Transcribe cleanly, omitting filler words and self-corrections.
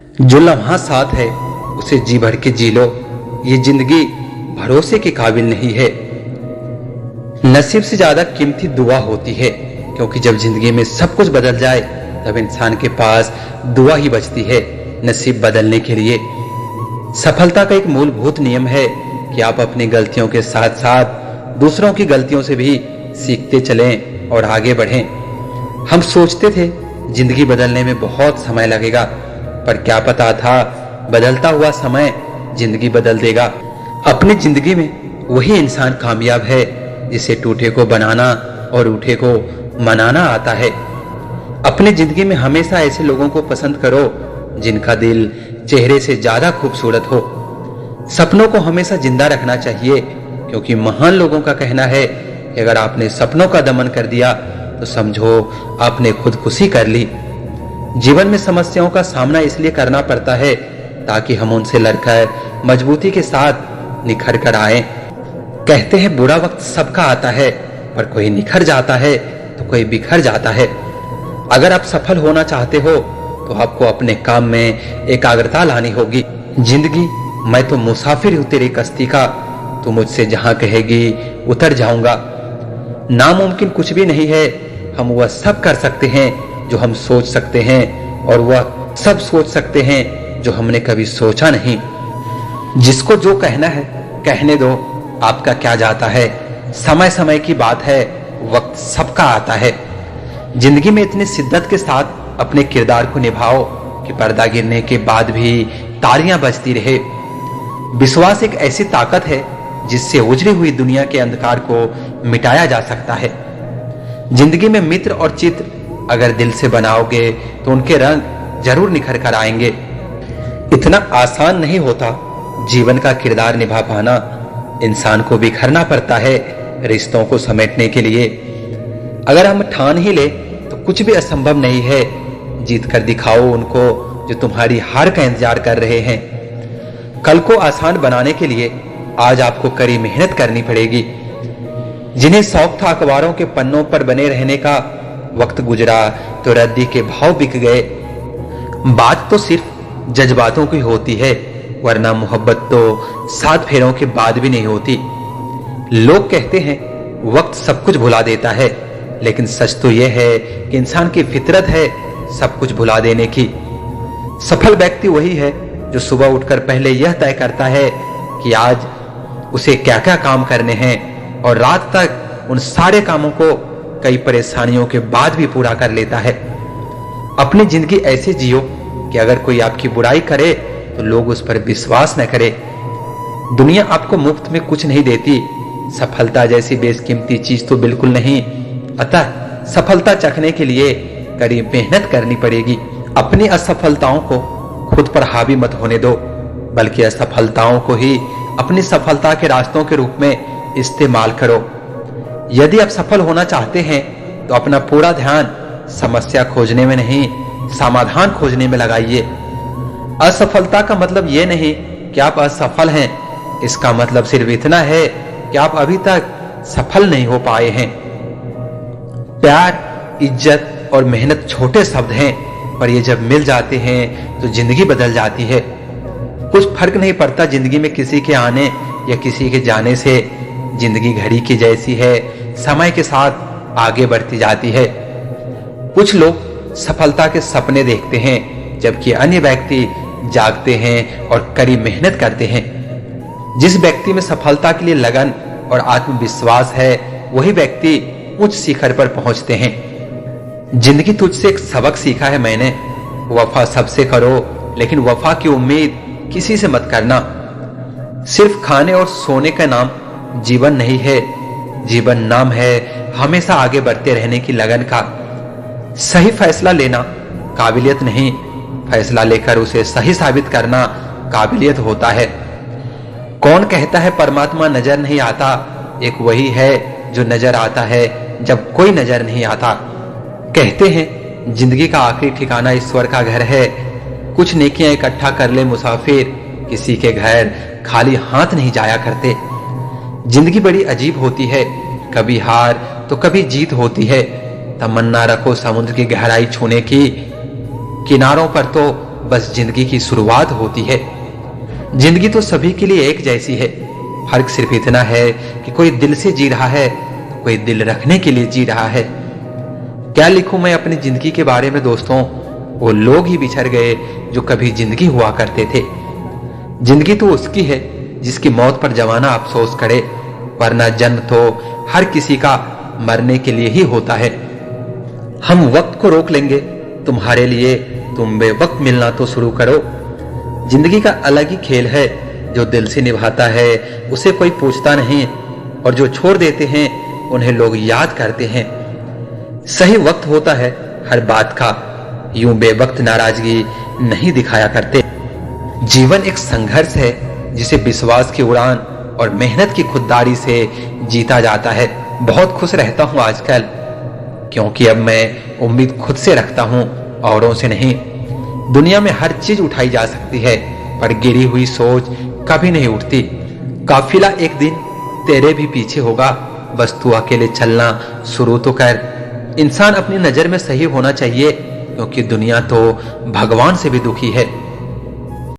जो लम्हा साथ है उसे जी भर के जी लो। ये जिंदगी भरोसे के काबिल नहीं है। नसीब से ज्यादा कीमती दुआ होती है, क्योंकि जब जिंदगी में सब कुछ बदल जाए तब इंसान के पास दुआ ही बचती है नसीब बदलने के लिए। सफलता का एक मूलभूत नियम है कि आप अपनी गलतियों के साथ साथ दूसरों की गलतियों से भी सीखते चलें और आगे बढ़ें। हम सोचते थे जिंदगी बदलने में बहुत समय लगेगा, पर क्या पता था बदलता हुआ समय जिंदगी बदल देगा। अपनी जिंदगी में वही इंसान कामयाब है जिसे टूटे को बनाना और उठे को मनाना आता है। अपनी जिंदगी में हमेशा ऐसे लोगों को पसंद करो जिनका दिल चेहरे से ज्यादा खूबसूरत हो। सपनों को हमेशा जिंदा रखना चाहिए, क्योंकि महान लोगों का कहना है कि अगर आपने सपनों का दमन कर दिया तो समझो आपने खुदकुशी कर ली। जीवन में समस्याओं का सामना इसलिए करना पड़ता है ताकि हम उनसे लड़कर मजबूती के साथ निखर कर आए। कहते हैं बुरा वक्त सबका आता है, पर कोई निखर जाता है तो कोई बिखर जाता है। अगर आप सफल होना चाहते हो तो आपको अपने काम में एकाग्रता लानी होगी। जिंदगी मैं तो मुसाफिर हूं तेरी कश्ती का, तू मुझसे जहां कहेगी उतर जाऊंगा। नामुमकिन कुछ भी नहीं है, हम वह सब कर सकते हैं जो हम सोच सकते हैं, और वह सब सोच सकते हैं जो हमने कभी सोचा नहीं। जिसको जो कहना है कहने दो, आपका क्या जाता है। समय समय की बात है, वक्त सबका आता है। जिंदगी में इतनी शिद्दत के साथ अपने किरदार को निभाओ कि पर्दा गिरने के बाद भी तालियां बजती रहे। विश्वास एक ऐसी ताकत है जिससे उजड़ी हुई दुनिया के अंधकार को मिटाया जा सकता है। जिंदगी में मित्र और चित्र अगर दिल से बनाओगे तो उनके रंग जरूर निखर कर आएंगे। इतना आसान नहीं होता जीवन का किरदार निभा पाना। इंसान को बिखरना पड़ता है रिश्तों को समेटने के लिए। अगर हम ठान ही ले तो कुछ भी असंभव नहीं है। जीत कर दिखाओ उनको जो तुम्हारी हार का इंतजार कर रहे हैं। कल को आसान बनाने के लिए आज आपको कड़ी मेहनत करनी पड़ेगी। जिन्हें शौक था अखबारों के पन्नों पर बने रहने का, वक्त गुजरा तो रद्दी के भाव बिक गए। बात तो सिर्फ जज्बातों की होती है, वरना मोहब्बत तो 7 फेरों के बाद भी नहीं होती। लोग कहते हैं वक्त सब कुछ भुला देता है, लेकिन सच तो यह है कि इंसान की फितरत है सब कुछ भुला देने की। सफल व्यक्ति वही है जो सुबह उठकर पहले यह तय करता है कि आज उसे क्या क्या काम करने हैं, और रात तक उन सारे कामों को कई परेशानियों के बाद भी पूरा कर लेता है। अपनी जिंदगी ऐसे जियो कि अगर कोई आपकी बुराई करे तो लोग उस पर विश्वास न करे। दुनिया आपको मुफ्त में कुछ नहीं देती। सफलता जैसी बेशकीमती चीज तो बिल्कुल नहीं। अतः सफलता चखने के लिए कड़ी मेहनत करनी पड़ेगी। अपनी असफलताओं को खुद पर हावी मत होने दो, बल्कि असफलताओं को ही अपनी सफलता के रास्तों के रूप में इस्तेमाल करो। यदि आप सफल होना चाहते हैं तो अपना पूरा ध्यान समस्या खोजने में नहीं, समाधान खोजने में लगाइए। असफलता का मतलब यह नहीं कि आप असफल हैं। इसका मतलब सिर्फ इतना है कि आप अभी तक सफल नहीं हो पाए हैं। प्यार, इज्जत और मेहनत छोटे शब्द हैं, पर ये जब मिल जाते हैं तो जिंदगी बदल जाती है। कुछ फर्क नहीं पड़ता जिंदगी में किसी के आने या किसी के जाने से। जिंदगी घड़ी की जैसी है, समय के साथ आगे बढ़ती जाती है। कुछ लोग सफलता के सपने देखते हैं, जबकि अन्य व्यक्ति जागते हैं और कड़ी मेहनत करते हैं। जिस व्यक्ति में सफलता के लिए लगन और आत्मविश्वास है, वही व्यक्ति उच्च शिखर पर पहुंचते हैं। जिंदगी तुझसे एक सबक सीखा है मैंने, वफा सबसे करो, लेकिन वफा की उम्मीद किसी से मत करना। सिर्फ खाने और सोने का नाम जीवन नहीं है। जीवन नाम है हमेशा आगे बढ़ते रहने की लगन का। सही फैसला लेना काबिलियत नहीं, फैसला लेकर उसे सही साबित करना काबिलियत होता है। कौन कहता है परमात्मा नजर नहीं आता? एक वही है जो नजर आता है जब कोई नजर नहीं आता। कहते हैं जिंदगी का आखिरी ठिकाना ईश्वर का घर है। कुछ नेकियां इकट्ठा कर ले मुसाफिर, किसी के घर खाली हाथ नहीं जाया करते। जिंदगी बड़ी अजीब होती है, कभी हार तो कभी जीत होती है। तमन्ना रखो समुद्र की गहराई छूने की, किनारों पर तो बस जिंदगी की शुरुआत होती है। जिंदगी तो सभी के लिए एक जैसी है, फर्क सिर्फ इतना है कि कोई दिल से जी रहा है, कोई दिल रखने के लिए जी रहा है। क्या लिखूं मैं अपनी जिंदगी के बारे में दोस्तों, वो लोग ही बिछड़ गए जो कभी जिंदगी हुआ करते थे। जिंदगी तो उसकी है जिसकी मौत पर जमाना अफसोस करे, वरना जन्म तो हर किसी का मरने के लिए ही होता है। हम वक्त को रोक लेंगे तुम्हारे लिए, तुम बेवक्त मिलना तो शुरू करो। जिंदगी का अलग ही खेल है, जो दिल से निभाता है उसे कोई पूछता नहीं, और जो छोड़ देते हैं उन्हें लोग याद करते हैं। सही वक्त होता है हर बात का, यूं बेवक्त नाराजगी नहीं दिखाया करते। जीवन एक संघर्ष है जिसे विश्वास की उड़ान और मेहनत की खुददारी से जीता जाता है। बहुत खुश रहता हूं आजकल, क्योंकि अब मैं उम्मीद खुद से रखता हूं, औरों से नहीं। दुनिया में हर चीज उठाई जा सकती है, पर गिरी हुई सोच कभी नहीं उठती। काफिला एक दिन तेरे भी पीछे होगा, बस तू अकेले चलना शुरू तो कर। इंसान अपनी नजर में सही होना चाहिए, क्योंकि दुनिया तो भगवान से भी दुखी है।